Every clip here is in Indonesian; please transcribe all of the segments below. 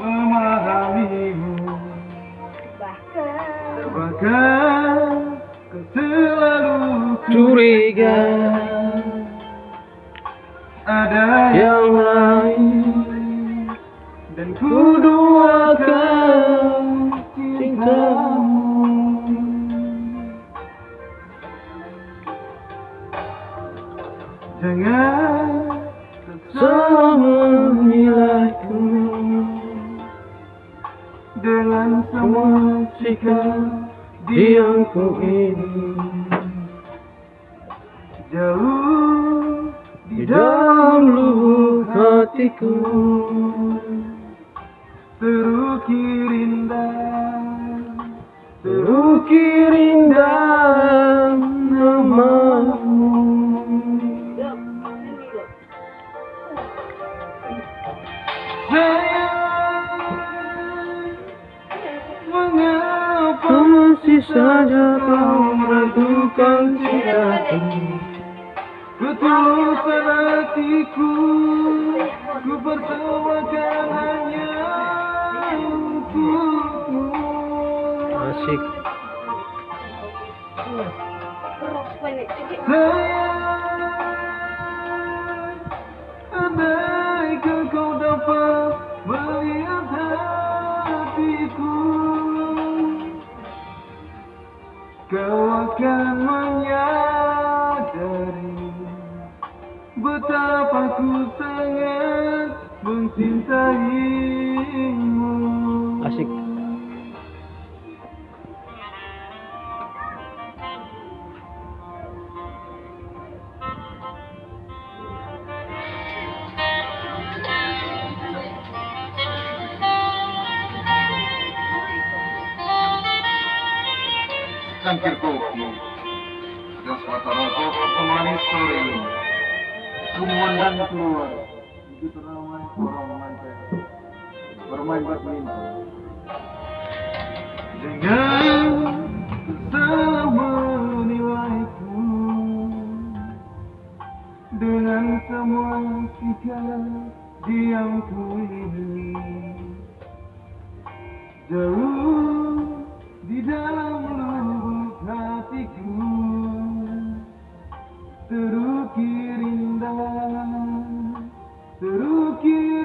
memahamimu. Bahkan kau selalu curiga ada yang lain, dan ku doakan cintamu. Jangan salah menilaiku dengan semua sikap diamku ini. Jauh di dalam lubuk hatiku terukir indah namamu. Sayang, mengapa masih saja kau meragukan cintaku? Ketulusan hatiku, ku pertemukan hanya untukmu. Asik. Sayang, andai kau dapat melihat hatiku, kau akan menyadari betapa ku sangat mencintaimu. Asik. Cangkir kopi dan sebatang rokok pemanis sore ini. Kumandang keluar, begitu ramai orang mengantar bermain badminton. Jangan salah menilaiku dengan semua sikap diamku ini. Jauh di dalam lubuk hatiku terukir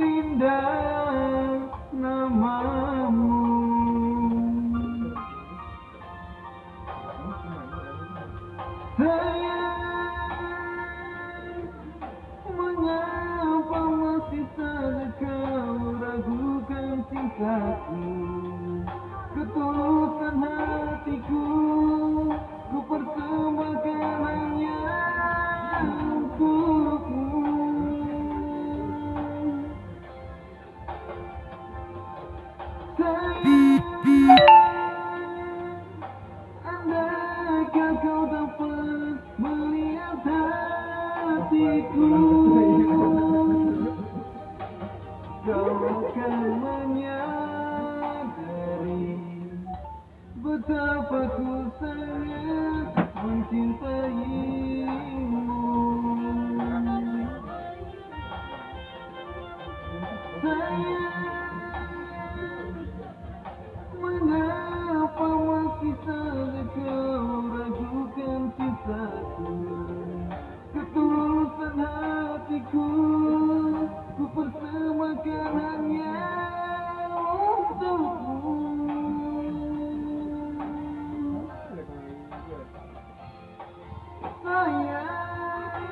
indah namamu. Sayang, mengapa masih saja kau ragukan cintaku? Ketulusan hatiku, ku persembahkan hanya untukmu. Sayang, andaikan kau dapat melihat hatiku, kau akan menyadari betapa ku sangat mencintaimu. Sayang, mengapa masih saja kau ragukan cintaku? Ketulusan hatiku, ku persembahkan hanya untukmu. Sayang,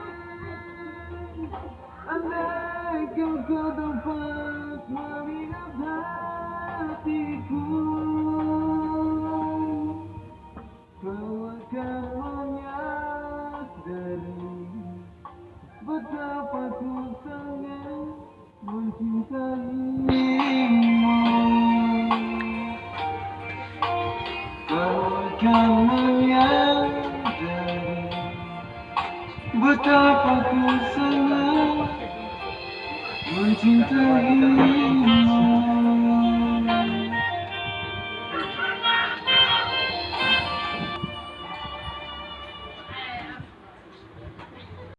andai kau dapat melihat hatiku, kau akan menyadari betapa ku sangat mencintaimu. Kau akan menyadari betapa ku sangat mencintaimu.